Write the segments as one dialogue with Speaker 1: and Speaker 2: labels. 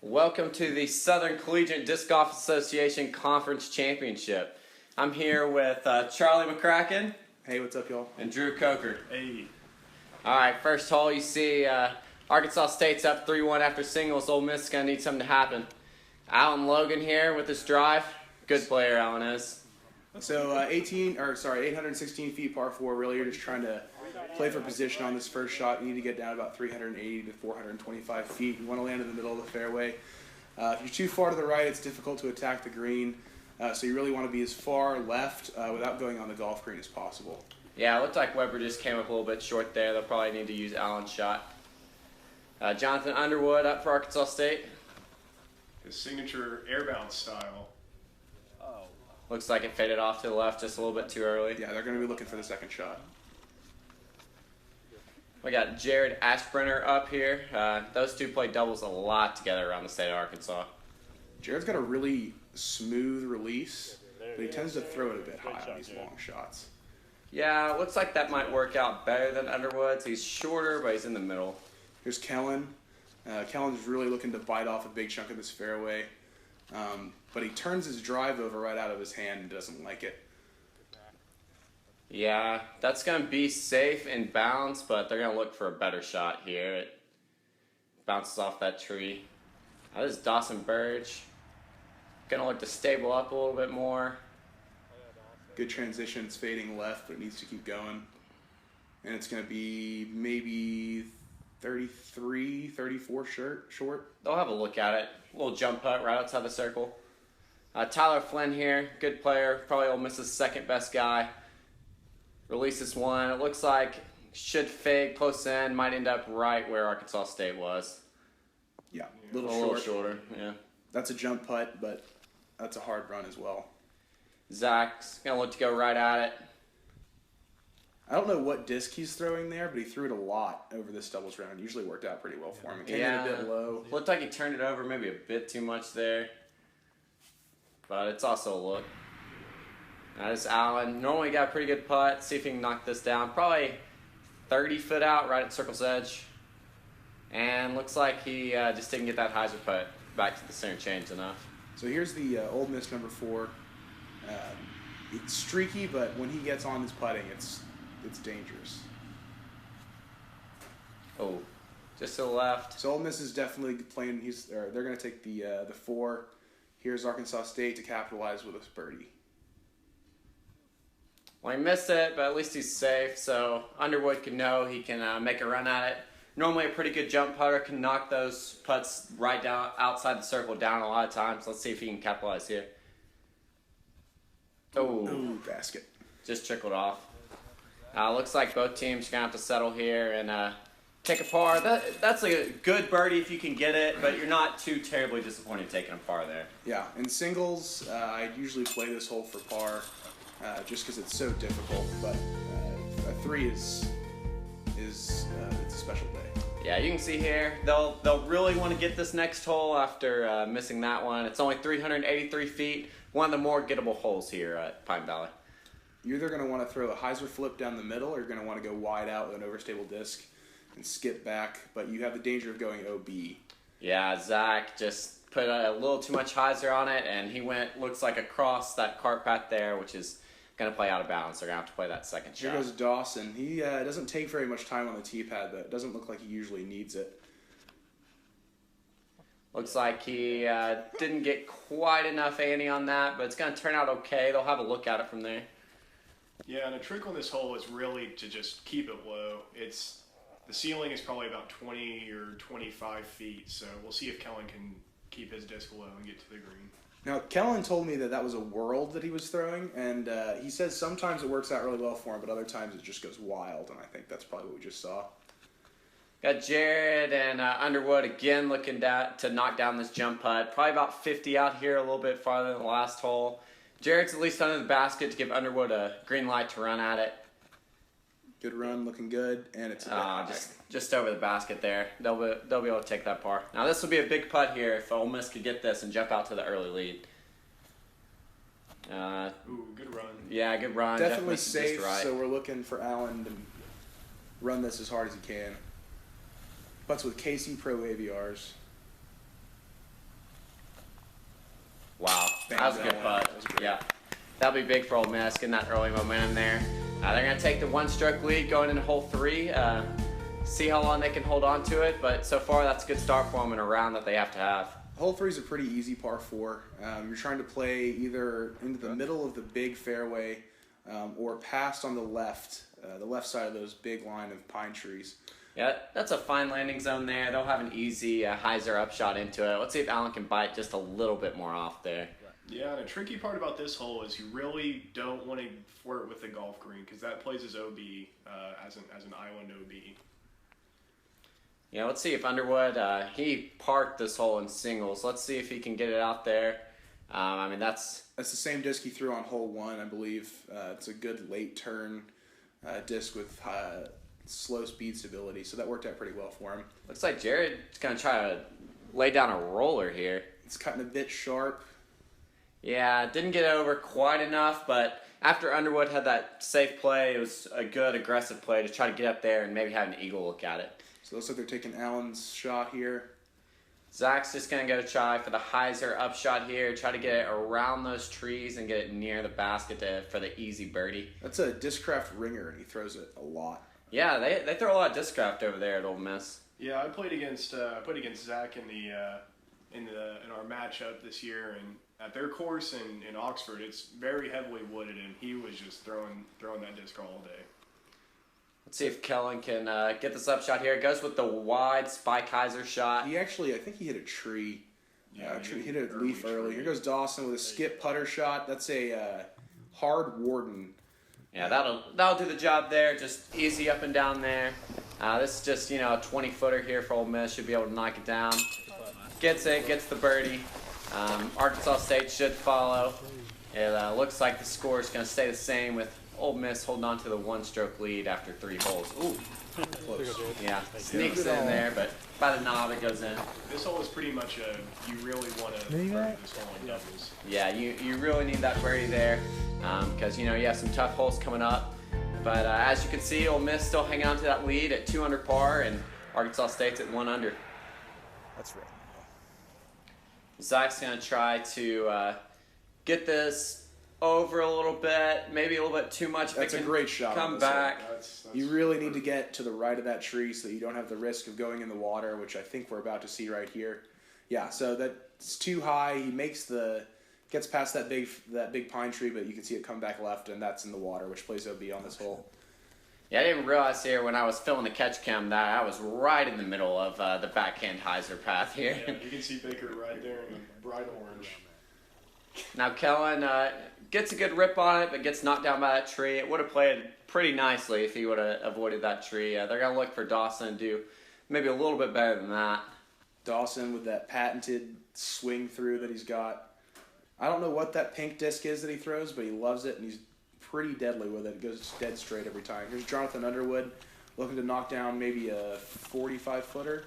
Speaker 1: Welcome to the Southern Collegiate Disc Golf Association Conference Championship. I'm here with Charlie McCracken.
Speaker 2: Hey, what's up, y'all?
Speaker 1: And Drew Coker.
Speaker 3: Hey.
Speaker 1: All right, first hole, you see Arkansas State's up 3-1 after singles. Ole Miss is going to need something to happen. Alan Logan here with his drive. Good player, Alan is.
Speaker 2: So 816 feet par 4. Really, you're just trying to play for position on this first shot. You need to get down about 380 to 425 feet. You want to land in the middle of the fairway. If you're too far to the right, it's difficult to attack the green. So you really want to be as far left without going on the golf green as possible.
Speaker 1: Yeah, it looked like Weber just came up a little bit short there. They'll probably need to use Alan's shot. Jonathan Underwood up for Arkansas State.
Speaker 3: His signature airbound style.
Speaker 1: Looks like it faded off to the left just a little bit too early.
Speaker 2: Yeah, they're going to be looking for the second shot.
Speaker 1: We got Jared Ashbrenner up here. Those two play doubles a lot together around the state of Arkansas.
Speaker 2: Jared's got a really smooth release, but he tends to throw it a bit high on these long shots.
Speaker 1: Yeah, it looks like that might work out better than Underwood's. He's shorter, but he's in the middle.
Speaker 2: Here's Kellen. Kellen's really looking to bite off a big chunk of this fairway, but he turns his drive over right out of his hand and doesn't like it.
Speaker 1: Yeah, that's going to be safe and bounce, but they're going to look for a better shot here. It bounces off that tree. This is Dawson Burge. Going to look to stable up a little bit more.
Speaker 2: Good transition. It's fading left, but it needs to keep going. And it's going to be maybe 33, 34 short.
Speaker 1: They'll have a look at it. A little jump putt right outside the circle. Tyler Flynn here, good player. Probably Ole Miss's second best guy. Releases one. It looks like should fade close in. Might end up right where Arkansas State was.
Speaker 2: Yeah,
Speaker 1: a little shorter. Yeah.
Speaker 2: That's a jump putt, but that's a hard run as well.
Speaker 1: Zach's going to look to go right at it.
Speaker 2: I don't know what disc he's throwing there, but he threw it a lot over this doubles round. Usually worked out pretty well for him. It came in a bit low.
Speaker 1: Looked like he turned it over maybe a bit too much there. But it's also a look. That is Allen. Normally got a pretty good putt. See if he can knock this down. Probably 30 foot out right at circle's edge. And looks like he just didn't get that hyzer putt back to the center change enough.
Speaker 2: So here's the Ole Miss number 4. It's streaky, but when he gets on his putting, it's dangerous.
Speaker 1: Oh, just to the left.
Speaker 2: So Ole Miss is definitely playing. They're going to take the 4. Here's Arkansas State to capitalize with a birdie.
Speaker 1: Well, he missed it, but at least he's safe. So Underwood can know he can make a run at it. Normally a pretty good jump putter can knock those putts right down outside the circle down a lot of times. Let's see if he can capitalize here. Oh,
Speaker 2: ooh, basket.
Speaker 1: Just trickled off. Looks like both teams are going to have to settle here and take a par. That's a good birdie if you can get it, but you're not too terribly disappointed taking a par there.
Speaker 2: Yeah, in singles, I usually play this hole for par just because it's so difficult, but a 3 is it's a special day.
Speaker 1: Yeah, you can see here, they'll really want to get this next hole after missing that one. It's only 383 feet, one of the more gettable holes here at Pine Valley.
Speaker 2: You're either going to want to throw a hyzer flip down the middle or you're going to want to go wide out with an overstable disc and skip back, but you have the danger of going OB.
Speaker 1: Yeah, Zach just put a little too much hyzer on it, and he went, looks like, across that cart path there, which is going to play out of bounds. They're going to have to play that second shot.
Speaker 2: Here goes Dawson. He doesn't take very much time on the tee pad, but it doesn't look like he usually needs it.
Speaker 1: Looks like he didn't get quite enough ante on that, but it's going to turn out okay. They'll have a look at it from there.
Speaker 3: Yeah, and a trick on this hole is really to just keep it low. The ceiling is probably about 20 or 25 feet, so we'll see if Kellen can keep his disc low and get to the green.
Speaker 2: Now, Kellen told me that was a world that he was throwing, and he says sometimes it works out really well for him, but other times it just goes wild, and I think that's probably what we just saw.
Speaker 1: Got Jared and Underwood again looking to knock down this jump putt. Probably about 50 out here, a little bit farther than the last hole. Jared's at least under the basket to give Underwood a green light to run at it.
Speaker 2: Good run, looking good, and it's
Speaker 1: just over the basket there. They'll be able to take that par. Now this will be a big putt here if Ole Miss could get this and jump out to the early lead.
Speaker 3: Ooh, good run.
Speaker 1: Yeah, good run.
Speaker 2: Definitely safe,
Speaker 1: just right.
Speaker 2: So we're looking for Allen to run this as hard as he can. Putts with KC Pro AVRs.
Speaker 1: That was a good putt. Yeah. That'll be big for Ole Miss, getting that early momentum there. They're going to take the one-stroke lead going into hole 3. See how long they can hold on to it, but so far that's a good start for them in a round that they have to have.
Speaker 2: Hole 3 is a pretty easy par 4. You're trying to play either into the middle of the big fairway or past on the left side of those big line of pine trees.
Speaker 1: Yeah, that's a fine landing zone there. They'll have an easy hyzer upshot into it. Let's see if Allen can bite just a little bit more off there.
Speaker 3: Yeah, and a tricky part about this hole is you really don't want to flirt with the golf green because that plays as OB, as an island OB.
Speaker 1: Yeah, let's see if Underwood, he parked this hole in singles. Let's see if he can get it out there. I mean, that's
Speaker 2: the same disc he threw on hole 1, I believe. It's a good late turn disc with slow speed stability, so that worked out pretty well for him.
Speaker 1: Looks like Jared's going to try to lay down a roller here.
Speaker 2: It's cutting a bit sharp.
Speaker 1: Yeah, didn't get over quite enough, but after Underwood had that safe play, it was a good aggressive play to try to get up there and maybe have an eagle look at it.
Speaker 2: So it looks like they're taking Allen's shot here.
Speaker 1: Zach's just going to go try for the hyzer upshot here, try to get it around those trees and get it near the basket for the easy birdie.
Speaker 2: That's a Discraft ringer, and he throws it a lot.
Speaker 1: Yeah, they throw a lot of Discraft over there at Ole Miss.
Speaker 3: Yeah, I played against Zach in our matchup this year, and at their course in Oxford, it's very heavily wooded, and he was just throwing that disc all day.
Speaker 1: Let's see if Kellen can get this upshot here. It goes with the wide spike hyzer shot.
Speaker 2: He actually, I think he hit a tree.
Speaker 3: Yeah,
Speaker 2: he hit a leaf early. Here goes Dawson with a skip putter shot. That's a hard Warden.
Speaker 1: Yeah, that'll do the job there. Just easy up and down there. This is just, a 20-footer here for Ole Miss. Should be able to knock it down. Gets the birdie. Arkansas State should follow. It looks like the score is going to stay the same with Ole Miss holding on to the one-stroke lead after 3 holes. Ooh,
Speaker 2: Close.
Speaker 1: yeah, sneaks in there, but by the knob it goes in.
Speaker 3: This hole is pretty much you really want to birdie this hole in doubles.
Speaker 1: Yeah, you really need that birdie there because, you have some tough holes coming up. But as you can see, Ole Miss still hanging on to that lead at 2 under par, and Arkansas State's at 1 under.
Speaker 2: That's right.
Speaker 1: Zach's going to try to get this over a little bit, maybe a little bit too much.
Speaker 2: That's a great shot.
Speaker 1: Come back.
Speaker 2: You really need to get to the right of that tree so that you don't have the risk of going in the water, which I think we're about to see right here. Yeah, so that's too high. He gets past that big pine tree, but you can see it come back left, and that's in the water, which plays OB on this hole.
Speaker 1: Yeah, I didn't realize here when I was filming the catch cam that I was right in the middle of the backhand hyzer path here.
Speaker 3: Yeah, you can see Baker right there in the bright orange.
Speaker 1: Now Kellen gets a good rip on it, but gets knocked down by that tree. It would have played pretty nicely if he would have avoided that tree. They're going to look for Dawson to do maybe a little bit better than that.
Speaker 2: Dawson with that patented swing through that he's got. I don't know what that pink disc is that he throws, but he loves it, and he's pretty deadly with it. It goes dead straight every time. Here's Jonathan Underwood looking to knock down maybe a 45-footer.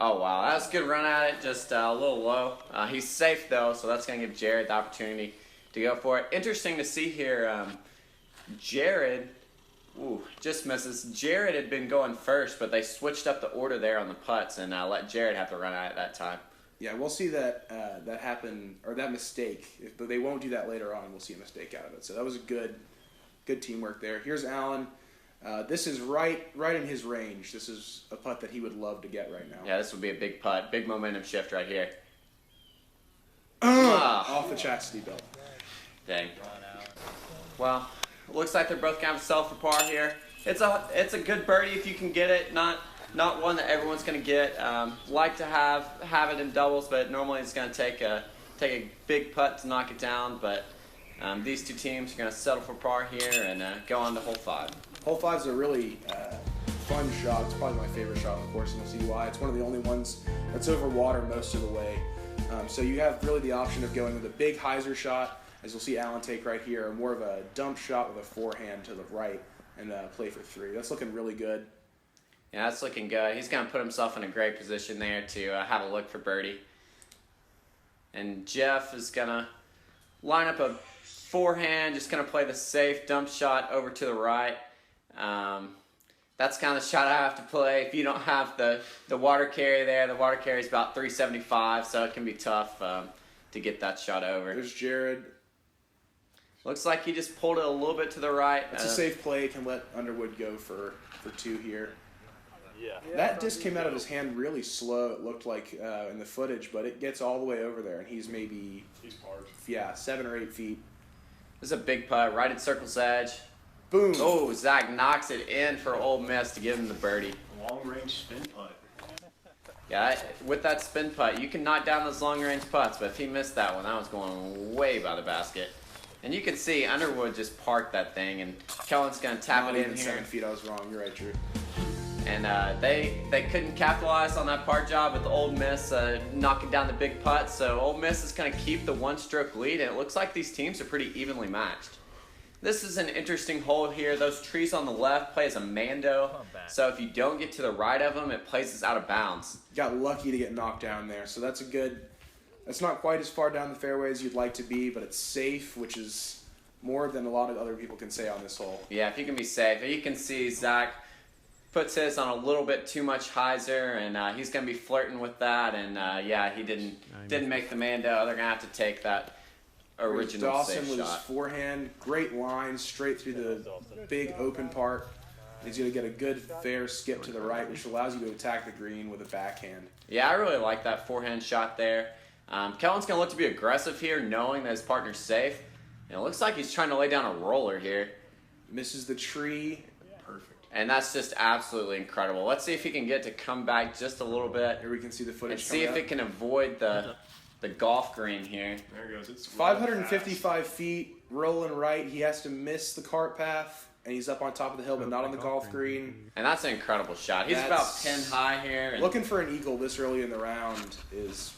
Speaker 1: Oh, wow. That was a good run at it, just a little low. He's safe, though, so that's going to give Jared the opportunity to go for it. Interesting to see here, Jared, just misses. Jared had been going first, but they switched up the order there on the putts and let Jared have the run at it that time.
Speaker 2: Yeah, we'll see that happen, or that mistake. But they won't do that later on. We'll see a mistake out of it. So that was a good teamwork there. Here's Allen. This is right in his range. This is a putt that he would love to get right now.
Speaker 1: Yeah, this would be a big putt. Big momentum shift right here.
Speaker 2: Off the chastity belt.
Speaker 1: Dang. Well, looks like they're both going to settle for par here. It's a good birdie if you can get it. Not one that everyone's going to get. Like to have it in doubles, but normally it's going to take a big putt to knock it down. But these two teams are going to settle for par here and go on to hole 5.
Speaker 2: Hole 5 is a really fun shot. It's probably my favorite shot on the course, and we'll see why. It's one of the only ones that's over water most of the way. So you have really the option of going with a big hyzer shot, as you'll see Allen take right here, or more of a dump shot with a forehand to the right and play for 3. That's looking really good.
Speaker 1: Yeah, that's looking good. He's going to put himself in a great position there to have a look for birdie. And Jeff is going to line up a forehand, just going to play the safe dump shot over to the right. That's kind of the shot I have to play. If you don't have the water carry there, the water carry is about 375, so it can be tough. to get that shot over.
Speaker 2: There's Jared.
Speaker 1: Looks like he just pulled it a little bit to the right.
Speaker 2: It's a safe play. Can let Underwood go for 2 here.
Speaker 4: Yeah.
Speaker 2: That disc came out of his hand really slow, it looked like in the footage, but it gets all the way over there, and he's parked. 7 or 8 feet.
Speaker 1: This is a big putt, right at circle's edge.
Speaker 2: Boom.
Speaker 1: Oh, Zach knocks it in for Ole Miss to give him the birdie.
Speaker 3: Long-range spin putt.
Speaker 1: Yeah, with that spin putt, you can knock down those long-range putts, but if he missed that one, that was going way by the basket. And you can see Underwood just parked that thing, and Kellen's going to tap
Speaker 2: Not
Speaker 1: it in
Speaker 2: even
Speaker 1: here.
Speaker 2: 7 feet, I was wrong. You're right, Drew.
Speaker 1: And they couldn't capitalize on that par job with Ole Miss knocking down the big putt. So Ole Miss is going to keep the one-stroke lead, and it looks like these teams are pretty evenly matched. This is an interesting hole here. Those trees on the left play as a mando. So if you don't get to the right of them, it places out of bounds.
Speaker 2: Got lucky to get knocked down there, so that's a good. That's not quite as far down the fairway as you'd like to be, but it's safe, which is more than a lot of other people can say on this hole.
Speaker 1: Yeah, if you can be safe. You can see Zach puts his on a little bit too much hyzer, and he's going to be flirting with that. And yeah, he didn't make the mando. They're going to have to take that original
Speaker 2: Dawson
Speaker 1: safe
Speaker 2: with
Speaker 1: shot.
Speaker 2: his forehand, great line straight through the big open part. He's going to get a good fair skip to the right, which allows you to attack the green with a backhand.
Speaker 1: Yeah, I really like that forehand shot there. Kellen's going to look to be aggressive here, knowing that his partner's safe. And it looks like he's trying to lay down a roller here.
Speaker 2: Misses the tree.
Speaker 3: Perfect.
Speaker 1: And that's just absolutely incredible. Let's see if he can get to come back just a little bit.
Speaker 2: Here we can see the footage.
Speaker 1: And see if it can avoid the golf green here.
Speaker 3: There it goes. It's
Speaker 2: 555 feet, rolling right. He has to miss the cart path, and he's up on top of the hill, but not on the golf green.
Speaker 1: And that's an incredible shot. He's about pin high here. And
Speaker 2: looking for an eagle this early in the round is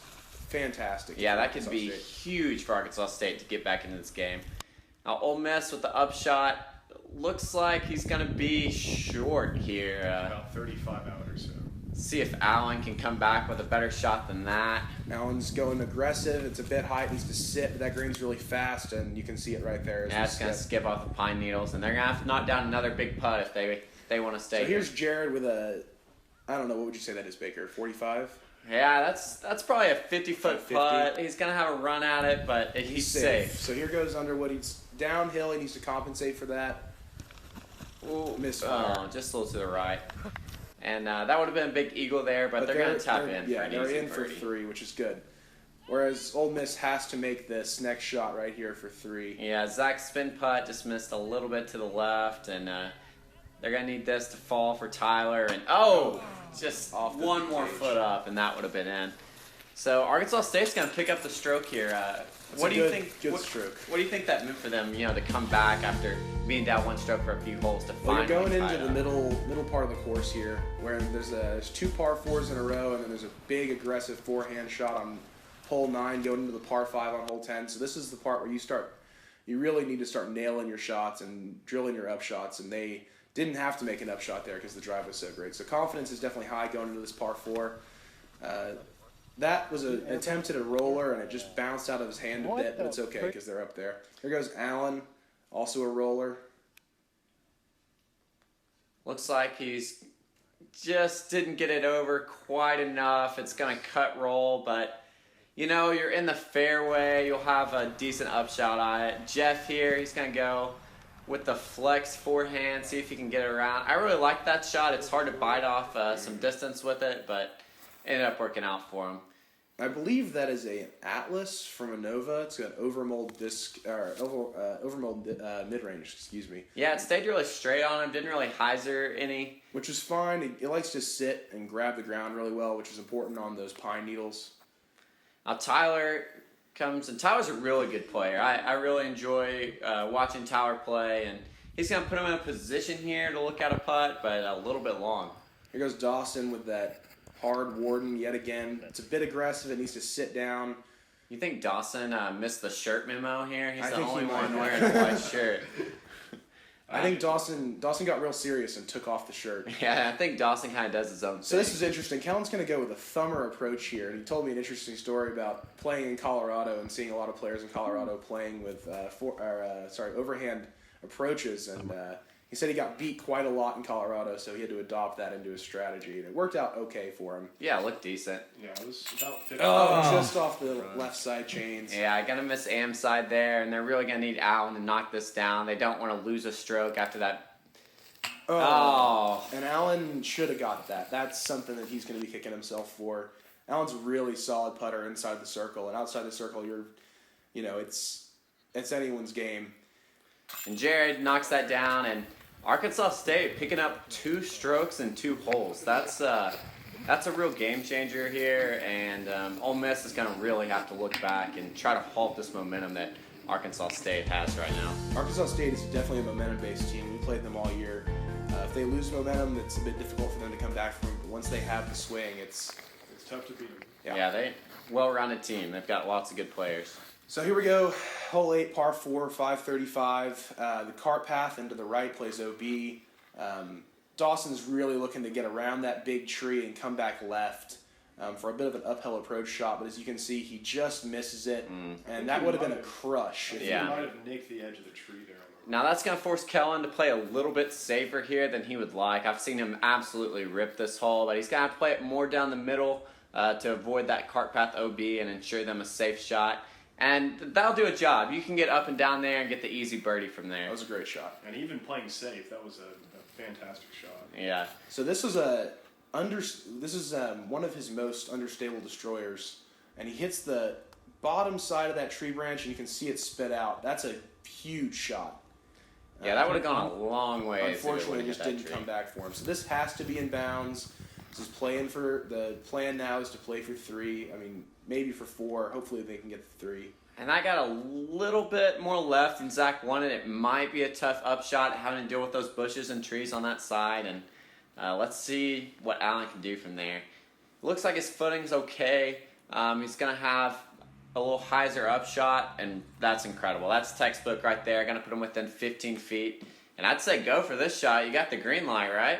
Speaker 2: fantastic.
Speaker 1: yeah, that could be huge for Arkansas State to get back into this game. Now, Ole Miss with the upshot. Looks like he's going to be short here.
Speaker 3: About 35 out or so.
Speaker 1: See if Allen can come back with a better shot than that.
Speaker 2: Allen's going aggressive. It's a bit high. It needs to sit. That green's really fast, and you can see it right there.
Speaker 1: Yeah, it's going to skip off the pine needles, and they're going to have to knock down another big putt if they want to stay
Speaker 2: So
Speaker 1: here.
Speaker 2: here's Jared with a, I don't know, what would you say that is, Baker? 45?
Speaker 1: Yeah, that's probably a 50-foot
Speaker 2: 50.
Speaker 1: putt. He's going to have a run at it, but he's safe.
Speaker 2: So here goes Underwood. He's downhill. He needs to compensate for that.
Speaker 1: Ooh,
Speaker 2: Misfire.
Speaker 1: oh, just a little to the right. And that would have been a big eagle there, but they're going to tap in.
Speaker 2: Yeah,
Speaker 1: for an
Speaker 2: they're
Speaker 1: easy
Speaker 2: in for
Speaker 1: birdie.
Speaker 2: 3, which is good. Whereas Ole Miss has to make this next shot right here for 3.
Speaker 1: Yeah, Zach's spin putt just missed a little bit to the left, and they're going to need this to fall for Tyler. And just
Speaker 2: Off the
Speaker 1: one more
Speaker 2: cage.
Speaker 1: foot up, and that would have been in. So Arkansas State's going to pick up the stroke here. What do you think?
Speaker 2: Good stroke.
Speaker 1: What do you think that meant for them? To come back after being down one stroke for a few holes to
Speaker 2: Well,
Speaker 1: finally
Speaker 2: you're going
Speaker 1: tie
Speaker 2: into
Speaker 1: it
Speaker 2: the
Speaker 1: up.
Speaker 2: middle part of the course here, where there's 2 par 4s in a row, and then there's a big aggressive forehand shot on hole 9 going into the par 5 on hole 10. So this is the part where you really need to start nailing your shots and drilling your upshots, and they didn't have to make an upshot there because the drive was so great. So confidence is definitely high going into this par 4. That was an attempt at a roller, and it just bounced out of his hand a bit, but it's okay because they're up there. Here goes Allen, also a roller.
Speaker 1: Looks like he's just didn't get it over quite enough. It's going to cut roll, but you're in the fairway. You'll have a decent upshot on it. Jeff here, he's going to go with the flex forehand, see if he can get it around. I really like that shot. It's hard to bite off some distance with it, but ended up working out for him.
Speaker 2: I believe that is an Atlas from Innova. It's got overmold disc or overmold mid-range. Excuse me.
Speaker 1: Yeah, it stayed really straight on him. Didn't really hyzer any.
Speaker 2: Which is fine. It likes to sit and grab the ground really well, which is important on those pine needles.
Speaker 1: Now Tyler comes, and Tyler's a really good player. I really enjoy watching Tyler play, and he's going to put him in a position here to look at a putt, but a little bit long.
Speaker 2: Here goes Dawson with that hard Warden yet again. It's a bit aggressive. It needs to sit down.
Speaker 1: You think Dawson missed the shirt memo here? He's
Speaker 2: I
Speaker 1: the
Speaker 2: think he
Speaker 1: only
Speaker 2: might
Speaker 1: one
Speaker 2: have.
Speaker 1: wearing a white shirt.
Speaker 2: I think Dawson got real serious and took off the shirt.
Speaker 1: Yeah, I think Dawson kind of does his own thing.
Speaker 2: So this is interesting. Kellen's going to go with a thumber approach here, and he told me an interesting story about playing in Colorado and seeing a lot of players in Colorado playing with overhand approaches, and He said he got beat quite a lot in Colorado, so he had to adopt that into his strategy, and it worked out okay for him.
Speaker 1: Yeah, it looked decent.
Speaker 3: Yeah, it was about 50.
Speaker 2: Just off the left side chains.
Speaker 1: Yeah, I gotta miss Am side there, and they're really gonna need Allen to knock this down. They don't want to lose a stroke after that. Oh.
Speaker 2: And Allen should have got that. That's something that he's going to be kicking himself for. Allen's a really solid putter inside the circle, and outside the circle, it's anyone's game.
Speaker 1: And Jared knocks that down, and Arkansas State picking up 2 strokes and 2 holes. That's a real game changer here, and Ole Miss is going to really have to look back and try to halt this momentum that Arkansas State has right now.
Speaker 2: Arkansas State is definitely a momentum-based team. We played them all year. If they lose momentum, it's a bit difficult for them to come back from. But once they have the swing, it's
Speaker 3: tough to beat them.
Speaker 1: Yeah, they well-rounded team. They've got lots of good players.
Speaker 2: So here we go, hole 8, par 4, 535. The cart path into the right plays OB. Dawson's really looking to get around that big tree and come back left for a bit of an uphill approach shot. But as you can see, he just misses it, and that would have been a crush.
Speaker 3: He might have nicked the edge of the tree there.
Speaker 1: Now that's going to force Kellen to play a little bit safer here than he would like. I've seen him absolutely rip this hole, but he's going to have to play it more down the middle to avoid that cart path OB and ensure them a safe shot. And that'll do a job. You can get up and down there and get the easy birdie from there.
Speaker 2: That was a great shot.
Speaker 3: And even playing safe, that was a fantastic shot.
Speaker 1: Yeah.
Speaker 2: So this was one of his most understable destroyers, and he hits the bottom side of that tree branch, and you can see it spit out. That's a huge shot.
Speaker 1: Yeah, that would have gone a long way.
Speaker 2: Unfortunately, it just didn't come back for him. So this has to be in bounds. This is the plan now is to play for 3. I mean, maybe for 4. Hopefully they can get the 3.
Speaker 1: And I got a little bit more left than Zach wanted. It might be a tough upshot having to deal with those bushes and trees on that side. And let's see what Allen can do from there. Looks like his footing's okay. He's going to have a little hyzer upshot, and that's incredible. That's textbook right there. Going to put him within 15 feet. And I'd say go for this shot. You got the green light, right?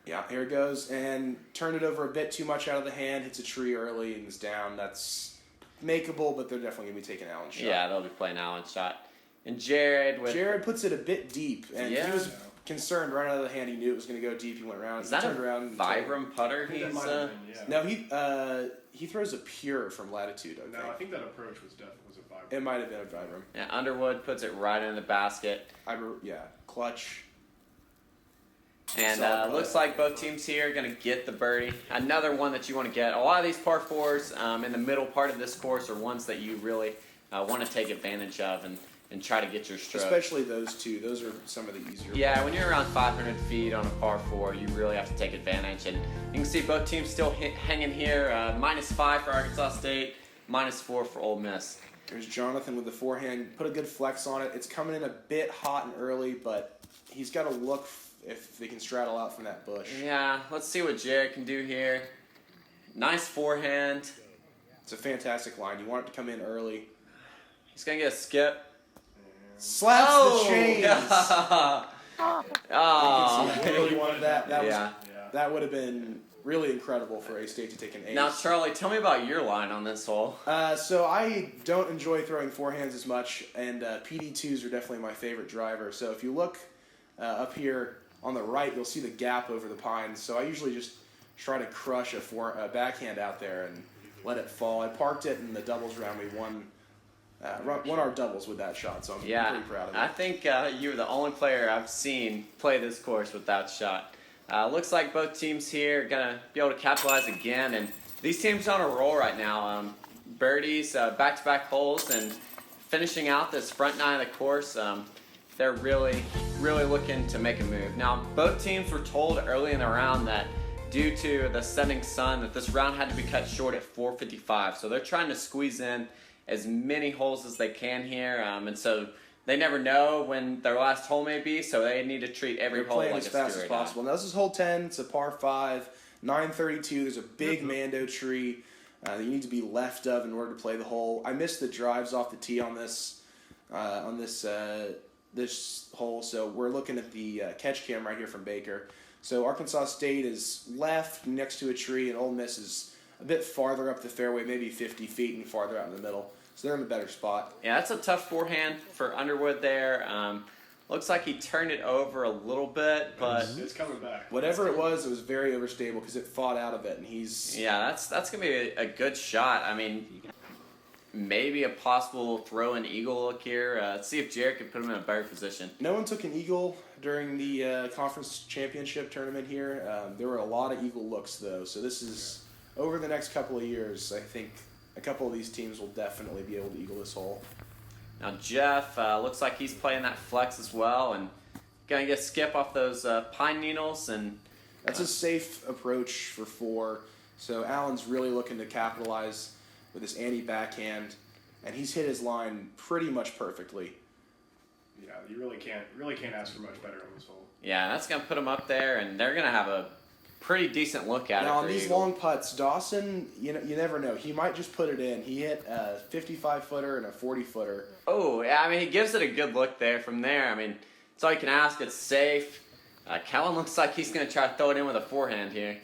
Speaker 2: Yeah, here it goes. And turned it over a bit too much out of the hand. Hits a tree early and is down. That's makeable, but they're definitely going to be taking Allen's shot.
Speaker 1: Yeah, they'll be playing Allen's shot. And Jared
Speaker 2: puts it a bit deep, and he was concerned right out of the hand. He knew it was going to go deep. He went around.
Speaker 1: Is that
Speaker 2: turned around
Speaker 1: Vibram putter?
Speaker 2: No, he throws a pure from latitude.
Speaker 3: I think that approach was a Vibram.
Speaker 2: It might have been a Vibram.
Speaker 1: Yeah, Underwood puts it right in the basket.
Speaker 2: Clutch.
Speaker 1: And looks like both teams here are going to get the birdie. Another one that you want to get. A lot of these par 4s in the middle part of this course are ones that you really want to take advantage of and try to get your stroke.
Speaker 2: Especially those two. Those are some of the easier
Speaker 1: Yeah, when you're around 500 feet on a par 4, you really have to take advantage. And you can see both teams still hanging here. -5 for Arkansas State, -4 for Ole Miss.
Speaker 2: There's Jonathan with the forehand. Put a good flex on it. It's coming in a bit hot and early, but he's got to look if they can straddle out from that bush.
Speaker 1: Yeah, let's see what Jared can do here. Nice forehand.
Speaker 2: It's a fantastic line. You want it to come in early.
Speaker 1: He's going to get a skip.
Speaker 2: Slaps the chains.
Speaker 1: Oh.
Speaker 2: He really wanted that. That would have been really incredible for A-State to take an ace.
Speaker 1: Now, Charlie, tell me about your line on this hole.
Speaker 2: So I don't enjoy throwing forehands as much, and PD2s are definitely my favorite driver. So if you look up here on the right, you'll see the gap over the pines. So I usually just try to crush a backhand out there and let it fall. I parked it in the doubles round. We won our doubles with that shot, so I'm pretty proud of it.
Speaker 1: I think you were the only player I've seen play this course with that shot. Looks like both teams here are going to be able to capitalize again, and these teams are on a roll right now. Birdies, back-to-back holes, and finishing out this front 9 of the course. They're really, really looking to make a move. Now, both teams were told early in the round that due to the setting sun that this round had to be cut short at 4:55. So they're trying to squeeze in as many holes as they can here. And so they never know when their last hole may be, so they need to treat every hole like
Speaker 2: as fast as possible. Now, this is hole 10. It's a par 5, 932. There's a big Mando tree that you need to be left of in order to play the hole. I missed the drives off the tee on this hole, so we're looking at the catch cam right here from Baker. So Arkansas State is left next to a tree, and Ole Miss is a bit farther up the fairway, maybe 50 feet and farther out in the middle. So they're in a better spot.
Speaker 1: Yeah, that's a tough forehand for Underwood there. Looks like he turned it over a little bit, but
Speaker 3: It's coming back.
Speaker 2: Whatever it was very overstable because it fought out of it, and he's...
Speaker 1: yeah, that's gonna be a good shot. I mean, maybe a possible throw-in eagle look here. Let's see if Jared can put him in a better position.
Speaker 2: No one took an eagle during the conference championship tournament here. There were a lot of eagle looks, though, so this is... Over the next couple of years, I think a couple of these teams will definitely be able to eagle this hole.
Speaker 1: Now Jeff looks like he's playing that flex as well, and gonna get skip off those pine needles, and
Speaker 2: that's a safe approach for 4. So Alan's really looking to capitalize with this anti-backhand, and he's hit his line pretty much perfectly.
Speaker 3: Yeah, you really can't ask for much better on this hole.
Speaker 1: yeah, that's gonna put him up there, and they're gonna have a pretty decent look at it.
Speaker 2: Now on
Speaker 1: for
Speaker 2: these
Speaker 1: eagle.
Speaker 2: long putts, Dawson, you never know. He might just put it in. He hit a 55-footer and a 40-footer.
Speaker 1: Oh, yeah, I mean, he gives it a good look there. From there, I mean, it's all you can ask. It's safe. Kellen looks like he's going to try to throw it in with a forehand here.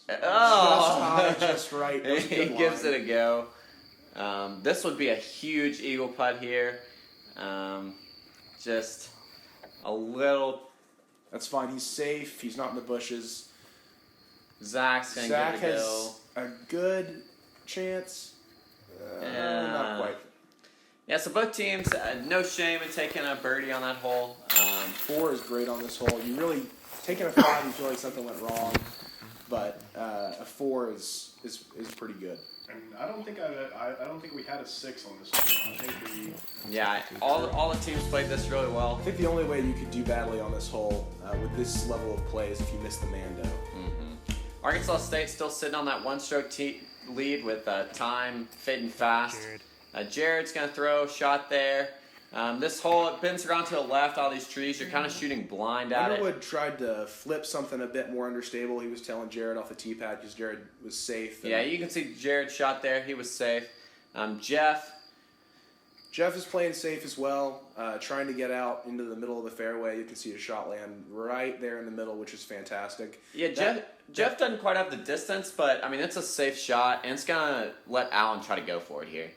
Speaker 1: Oh!
Speaker 2: Just high, just right. That was a
Speaker 1: He
Speaker 2: good
Speaker 1: gives
Speaker 2: line.
Speaker 1: it a go. This would be a huge eagle putt here. Just a little...
Speaker 2: That's fine. He's safe. He's not in the bushes.
Speaker 1: Zach's going to
Speaker 2: Zach
Speaker 1: give it a go.
Speaker 2: has a good chance. Not quite.
Speaker 1: Yeah, so both teams, no shame in taking a birdie on that hole.
Speaker 2: 4 is great on this hole. You really taking a 5, you feel like something went wrong, but a 4 is pretty good.
Speaker 3: And I don't think we had a 6 on this hole. I think
Speaker 1: Yeah, all the teams played this really well.
Speaker 2: I think the only way you could do badly on this hole with this level of play is if you miss the Mando.
Speaker 1: Arkansas State still sitting on that one-stroke lead with time fading fast. Jared's going to throw a shot there. This hole, it bends around to the left, all these trees. You're kind of shooting blind at it.
Speaker 2: Underwood tried to flip something a bit more understable. He was telling Jared off the tee pad because Jared was safe.
Speaker 1: Yeah, you can see Jared's shot there. He was safe.
Speaker 2: Jeff is playing safe as well, trying to get out into the middle of the fairway. You can see his shot land right there in the middle, which is fantastic.
Speaker 1: Yeah, Jeff doesn't quite have the distance, but, I mean, it's a safe shot, and it's going to let Allen try to go for it here.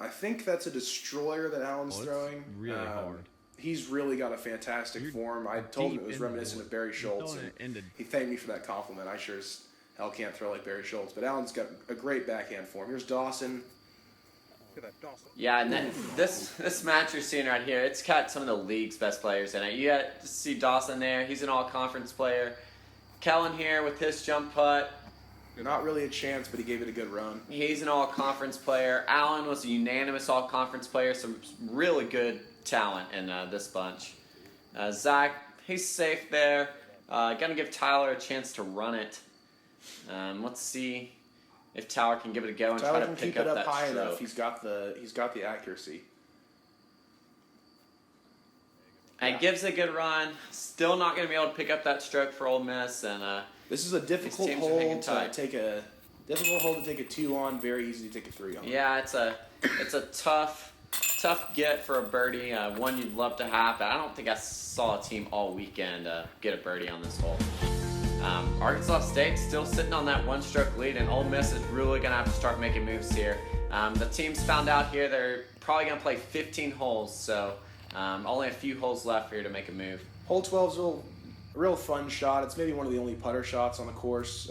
Speaker 2: I think that's a destroyer that Allen's throwing.
Speaker 4: Really hard.
Speaker 2: He's really got a fantastic form. I told him it was reminiscent of Barry Schultz, and he thanked me for that compliment. I sure as hell can't throw like Barry Schultz, but Allen's got a great backhand form. Here's Dawson.
Speaker 1: Yeah, and then this match you're seeing right here, it's got some of the league's best players in it. You got to see Dawson there. He's an all-conference player. Kellen here with his jump putt.
Speaker 2: Not really a chance, but he gave it a good run.
Speaker 1: He's an all-conference player. Allen was a unanimous all-conference player, some really good talent in this bunch. Zach, he's safe there. Gonna give Tyler a chance to run it. Let's see if Tyler can give it a go and
Speaker 2: Tyler
Speaker 1: try to
Speaker 2: can
Speaker 1: pick
Speaker 2: keep it up
Speaker 1: that
Speaker 2: high
Speaker 1: stroke.
Speaker 2: enough. He's got the accuracy.
Speaker 1: And it gives it a good run. Still not going to be able to pick up that stroke for Ole Miss. And
Speaker 2: This is a difficult
Speaker 1: teams are
Speaker 2: hole
Speaker 1: hanging
Speaker 2: to
Speaker 1: tight.
Speaker 2: take a a 2 on. Very easy to take a 3 on.
Speaker 1: yeah, it's a tough get for a birdie. One you'd love to have, but I don't think I saw a team all weekend get a birdie on this hole. Arkansas State still sitting on that one-stroke lead, and Ole Miss is really going to have to start making moves here. The teams found out here they're probably going to play 15 holes, so only a few holes left here to make a move.
Speaker 2: Hole 12 is a real fun shot. It's maybe one of the only putter shots on the course.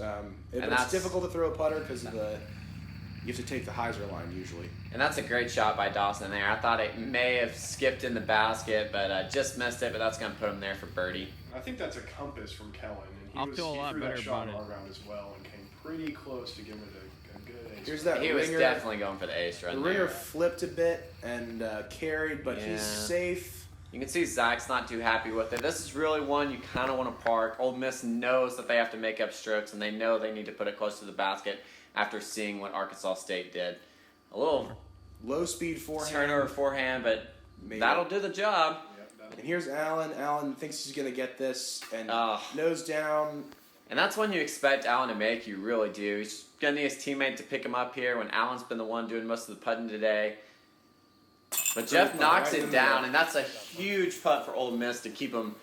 Speaker 2: It's difficult to throw a putter because of you have to take the hyzer line usually.
Speaker 1: And that's a great shot by Dawson there. I thought it may have skipped in the basket, but just missed it, but that's going to put him there for birdie.
Speaker 3: I think that's a compass from Kellen, and
Speaker 4: I'll feel a lot
Speaker 3: threw
Speaker 4: better
Speaker 3: that shot
Speaker 4: about
Speaker 3: all
Speaker 4: it.
Speaker 3: around as well and came pretty close to giving it a good ace.
Speaker 2: Here's that
Speaker 1: He
Speaker 2: ringer.
Speaker 1: was definitely going for the ace
Speaker 2: The
Speaker 1: run
Speaker 2: ringer
Speaker 1: there.
Speaker 2: flipped a bit and carried, but he's safe.
Speaker 1: You can see Zach's not too happy with it. This is really one you kind of want to park. Ole Miss knows that they have to make up strokes, and they know they need to put it close to the basket after seeing what Arkansas State did. A little
Speaker 2: Low speed forehand.
Speaker 1: turnover forehand, but
Speaker 2: Maybe.
Speaker 1: that'll do the job.
Speaker 2: And here's Allen. Allen thinks he's going to get this and
Speaker 1: Oh.
Speaker 2: nose down.
Speaker 1: And that's when you expect Allen to make. You really do. He's going to need his teammate to pick him up here when Allen's been the one doing most of the putting today. But Jeff
Speaker 2: putt
Speaker 1: knocks
Speaker 2: right
Speaker 1: it
Speaker 2: in
Speaker 1: down,
Speaker 2: there.
Speaker 1: and that's a huge putt for Ole Miss to keep them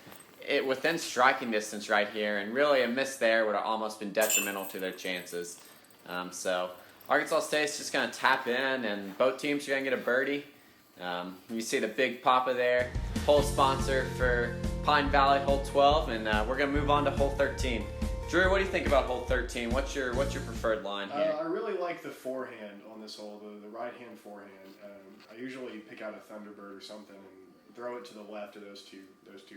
Speaker 1: within striking distance right here. And really, a miss there would have almost been detrimental to their chances. So Arkansas State's just going to tap in, and both teams are going to get a birdie. You see the big papa there, hole sponsor for Pine Valley hole 12, and we're gonna move on to hole 13. Drew, what do you think about hole 13? What's your preferred line here?
Speaker 3: I really like the forehand on this hole, the right hand forehand. I usually pick out a Thunderbird or something and throw it to the left of those two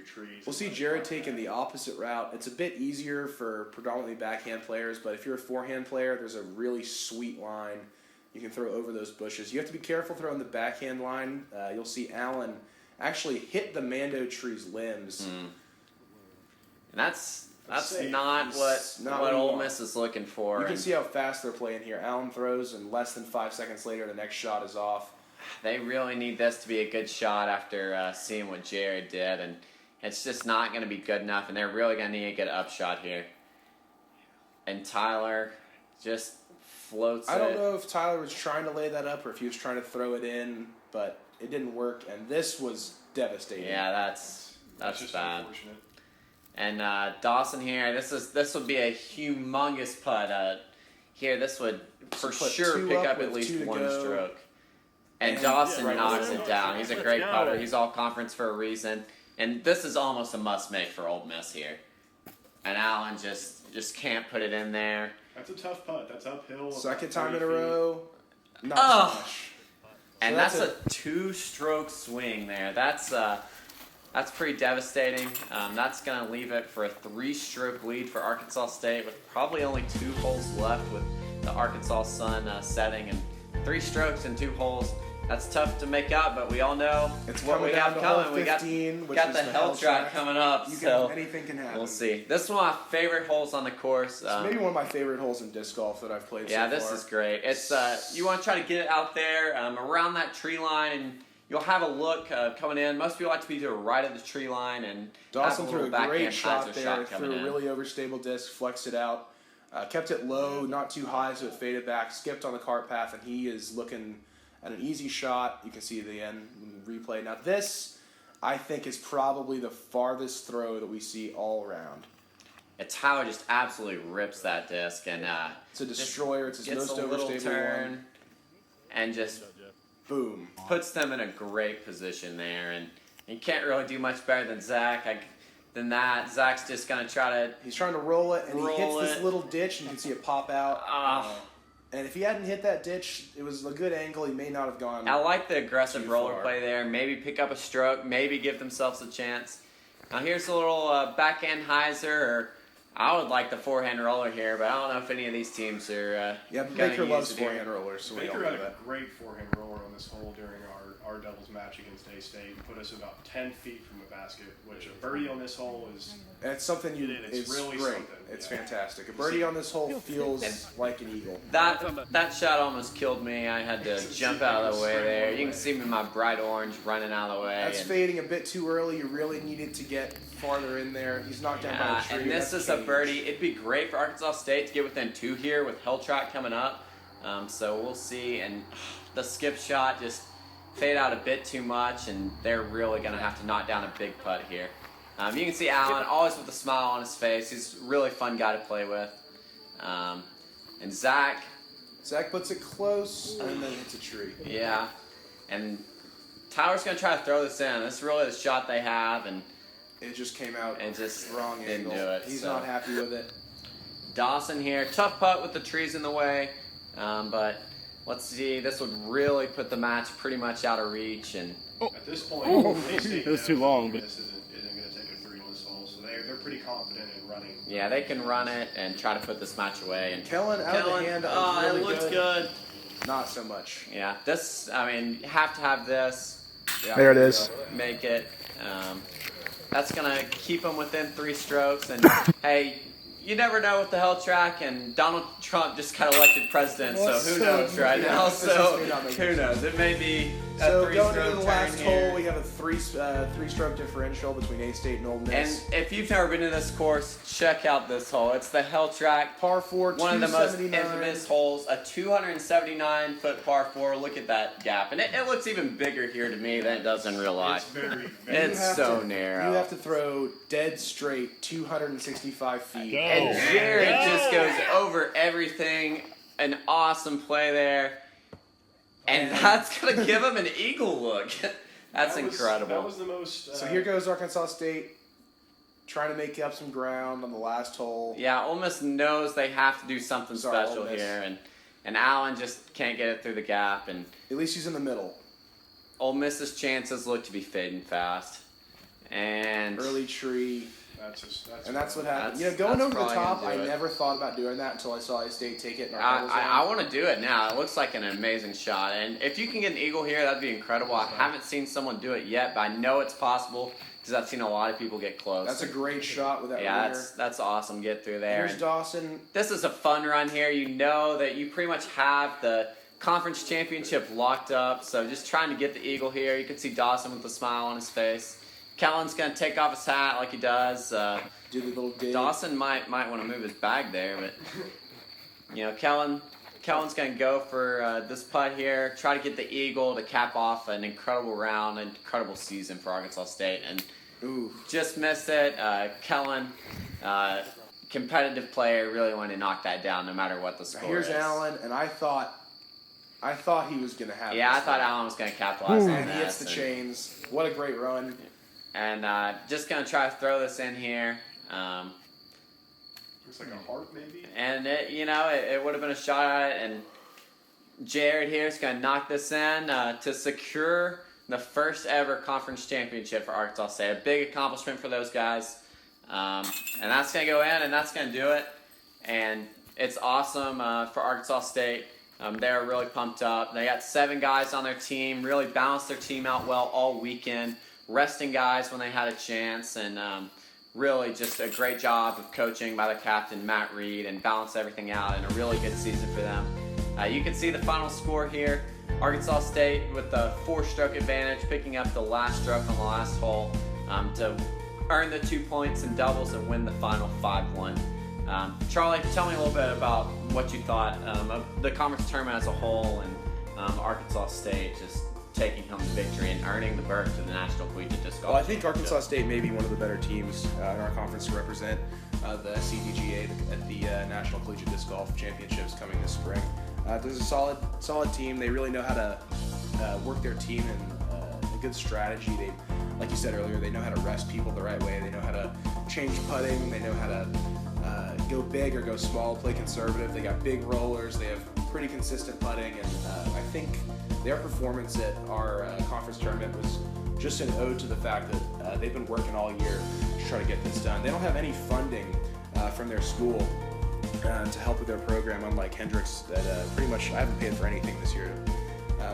Speaker 3: trees.
Speaker 2: We'll see Jared taking the opposite route. It's a bit easier for predominantly backhand players, but if you're a forehand player, there's a really sweet line you can throw over those bushes. You have to be careful throwing the backhand line. You'll see Allen actually hit the Mando tree's limbs.
Speaker 1: And that's not what Ole Miss is looking for.
Speaker 2: You can see how fast they're playing here. Allen throws, and less than 5 seconds later, the next shot is off.
Speaker 1: They really need this to be a good shot after seeing what Jared did, and it's just not going to be good enough, and they're really going to need to get an upshot here. And Tyler just floats it.
Speaker 2: I don't know if Tyler was trying to lay that up or if he was trying to throw it in, but it didn't work, and this was devastating.
Speaker 1: Yeah, that's
Speaker 3: just
Speaker 1: bad.
Speaker 3: Unfortunate.
Speaker 1: And Dawson here, this would be a humongous putt. Here, this would for sure pick up at least one stroke. And Dawson knocks it down. He's a great putter. He's all conference for a reason. And this is almost a must-make for Ole Miss here. And Allen just can't put it in there.
Speaker 3: That's a tough putt. That's uphill.
Speaker 2: Second time in a row. Not so much.
Speaker 1: And that's a 2-stroke swing there. That's pretty devastating. That's going to leave it for a 3-stroke lead for Arkansas State with probably only 2 holes left with the Arkansas sun setting. And 3 strokes in 2 holes. That's tough to make out, but we all know
Speaker 2: it's
Speaker 1: what we have coming.
Speaker 2: 15,
Speaker 1: we got the hell track coming up,
Speaker 2: anything can happen.
Speaker 1: We'll see. This is one of my favorite holes on the course.
Speaker 2: It's maybe one of my favorite holes in disc golf that I've played so far.
Speaker 1: Yeah, this is great. It's you want to try to get it out there around that tree line, and you'll have a look coming in. Most people like to be to the right of the tree line, and
Speaker 2: Dawson
Speaker 1: have a
Speaker 2: threw
Speaker 1: little
Speaker 2: a great shot
Speaker 1: hyzer
Speaker 2: there.
Speaker 1: coming
Speaker 2: Threw a
Speaker 1: in.
Speaker 2: really overstable disc, flexed it out, kept it low, not too high, so it faded back. Skipped on the cart path, and he is looking at an easy shot. You can see the end replay. Now this, I think, is probably the farthest throw that we see all around.
Speaker 1: Tyler just absolutely rips that disc, and
Speaker 2: it's a destroyer. It's his most
Speaker 1: a little
Speaker 2: overstable
Speaker 1: turn,
Speaker 2: one.
Speaker 1: and just
Speaker 2: boom,
Speaker 1: puts them in a great position there. And you can't really do much better than Zach. Zach's just gonna
Speaker 2: He's trying to roll it, and he hits this little ditch, and you can see it pop out. And if he hadn't hit that ditch, it was a good angle. He may not have gone.
Speaker 1: I like the aggressive roller play there. Maybe pick up a stroke. Maybe give themselves a chance. Now here's a little backhand hyzer. Or I would like the forehand roller here, but I don't know if any of these teams are.
Speaker 2: Yeah, Baker loves forehand rollers. So
Speaker 3: Baker had a great forehand roller on this hole during our doubles match against A-State and put us about 10 feet from the basket, which a birdie on this hole is...
Speaker 2: It's something it's really great. Something. It's fantastic. A birdie on this hole feels like an eagle.
Speaker 1: That shot almost killed me. I had to jump out of the way there. You can see me in my bright orange running out of the way.
Speaker 2: That's fading a bit too early. You really needed to get farther in there. He's knocked down by a tree.
Speaker 1: And this is a birdie. It'd be great for Arkansas State to get within 2 here with Helton coming up. So we'll see. And the skip shot just fade out a bit too much, and they're really going to have to knock down a big putt here. You can see Allen always with a smile on his face. He's a really fun guy to play with. And Zach
Speaker 2: puts it close and then hits a tree.
Speaker 1: Yeah. And Tyler's going to try to throw this in. This is really the shot they have, and
Speaker 2: it just came out
Speaker 1: and just
Speaker 2: wrong
Speaker 1: didn't
Speaker 2: angle.
Speaker 1: Do it.
Speaker 2: He's not happy with it.
Speaker 1: Dawson here. Tough putt with the trees in the way, but let's see. This would really put the match pretty much out of reach. And
Speaker 3: at this point,
Speaker 4: it was too long. But
Speaker 3: this isn't going to take a 3 on this hole, so they're pretty confident in running.
Speaker 1: Yeah, they can run it and try to put this match away. And
Speaker 2: Kellen out of the hand. Really
Speaker 1: it looks good.
Speaker 2: Not so much.
Speaker 1: Yeah, this. I mean, you have to have this.
Speaker 2: Yeah,
Speaker 4: there it is.
Speaker 1: Make it. That's gonna keep them within 3 strokes. And hey, you never know with the Hell Track, and Donald Trump just got elected president, so who knows right now? So who knows? It may be a 3-stroke
Speaker 2: going into the last
Speaker 1: here.
Speaker 2: hole, we have a 3-stroke differential between A-State and Ole Miss.
Speaker 1: And if you've never been to this course, check out this hole. It's the Hell Track.
Speaker 2: Par 4,
Speaker 1: one of the most infamous holes, a 279-foot par 4. Look at that gap. And it looks even bigger here to me than it does in real life. It's so narrow.
Speaker 2: You have to throw dead straight 265 feet.
Speaker 1: And Jared just goes over everything. An awesome play there. And And that's going to give him an eagle look. That's incredible.
Speaker 3: That was the most.
Speaker 2: So here goes Arkansas State trying to make up some ground on the last hole.
Speaker 1: Yeah, Ole Miss knows they have to do something
Speaker 2: Sorry,
Speaker 1: special
Speaker 2: Ole Miss.
Speaker 1: here. And Allen just can't get it through the gap. And
Speaker 2: At least he's in the middle.
Speaker 1: Ole Miss's chances look to be fading fast. And
Speaker 2: Early tree. That's what happened. Going
Speaker 1: that's
Speaker 2: over the
Speaker 1: probably
Speaker 2: top,
Speaker 1: gonna
Speaker 2: I
Speaker 1: do it.
Speaker 2: never thought about doing that until I saw A-State take it.
Speaker 1: I want to do it now. It looks like an amazing shot. And if you can get an eagle here, that'd be incredible. I haven't seen someone do it yet, but I know it's possible because I've seen a lot of people get close.
Speaker 2: That's a great shot with that
Speaker 1: Yeah,
Speaker 2: ringer.
Speaker 1: that's awesome. Get through there.
Speaker 2: Here's
Speaker 1: And
Speaker 2: Dawson.
Speaker 1: this is a fun run here. You know that you pretty much have the conference championship locked up. So just trying to get the eagle here. You can see Dawson with a smile on his face. Kellen's going to take off his hat like he does.
Speaker 2: Do the little dig.
Speaker 1: Dawson might want to move his bag there, but Kellen's going to go for this putt here, try to get the eagle to cap off an incredible round, an incredible season for Arkansas State, and just missed it. Kellen, competitive player, really wanted to knock that down no matter what the score
Speaker 2: Here's
Speaker 1: is.
Speaker 2: Allen, and I thought he was going to have
Speaker 1: Yeah, I
Speaker 2: this
Speaker 1: thought
Speaker 2: thing.
Speaker 1: Allen was going to capitalize on
Speaker 2: And
Speaker 1: that.
Speaker 2: he hits the chains. What a great run.
Speaker 1: And just going to try to throw this in here.
Speaker 3: Looks like a heart, maybe.
Speaker 1: And it would have been a shot at it. And Jared here is going to knock this in to secure the first ever conference championship for Arkansas State. A big accomplishment for those guys. And that's going to go in, and that's going to do it. And it's awesome for Arkansas State. They're really pumped up. They got 7 guys on their team, really balanced their team out well all weekend, resting guys when they had a chance, and really just a great job of coaching by the captain, Matt Reed, and balanced everything out, and a really good season for them. You can see the final score here. Arkansas State with the 4-stroke advantage, picking up the last stroke on the last hole to earn the 2 points in doubles and win the final 5-1. Charlie, tell me a little bit about what you thought of the conference tournament as a whole, and Arkansas State just taking home the victory and earning the berth to the National Collegiate Disc Golf.
Speaker 2: Well, I think Arkansas State may be one of the better teams in our conference to represent the SCDGA at the National Collegiate Disc Golf Championships coming this spring. There's a solid team. They really know how to work their team in a good strategy. They, like you said earlier, they know how to rest people the right way. They know how to change putting. They know how to go big or go small, play conservative. They got big rollers. They have pretty consistent putting, and I think their performance at our conference tournament was just an ode to the fact that they've been working all year to try to get this done. They don't have any funding from their school to help with their program, unlike Hendrix, that pretty much I haven't paid for anything this year.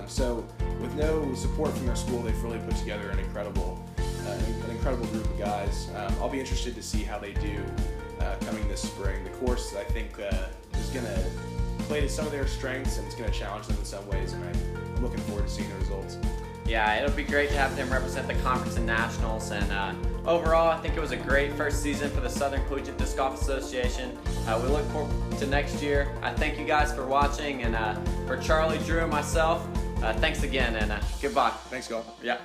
Speaker 2: So with no support from their school, they've really put together an incredible group of guys. I'll be interested to see how they do coming this spring. The course, I think, is going to play to some of their strengths, and it's going to challenge them in some ways, and I'm looking forward to seeing the results.
Speaker 1: Yeah, it'll be great to have them represent the conference and nationals. And overall, I think it was a great first season for the Southern Collegiate Disc Golf Association. We look forward to next year. I thank you guys for watching, and for Charlie, Drew, and myself, thanks again, and goodbye.
Speaker 2: Thanks, Golf.
Speaker 1: Yeah.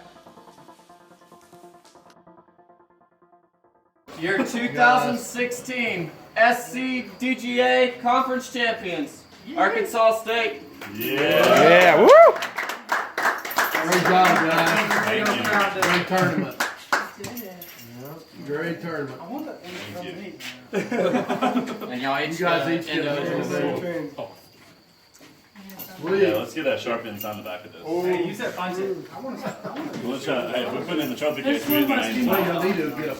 Speaker 1: Your 2016 SCDGA Conference Champions, Arkansas State.
Speaker 2: Yeah, woo!
Speaker 5: Great job, guys.
Speaker 4: Thank you.
Speaker 5: Great tournament. Great tournament.
Speaker 1: And y'all
Speaker 5: You guys each get a
Speaker 4: Yeah, let's get that Sharpens on the back of this.
Speaker 6: Hey, you said punch it.
Speaker 4: We'll try, hey, we're putting in the trophy case. We
Speaker 5: All you need is get a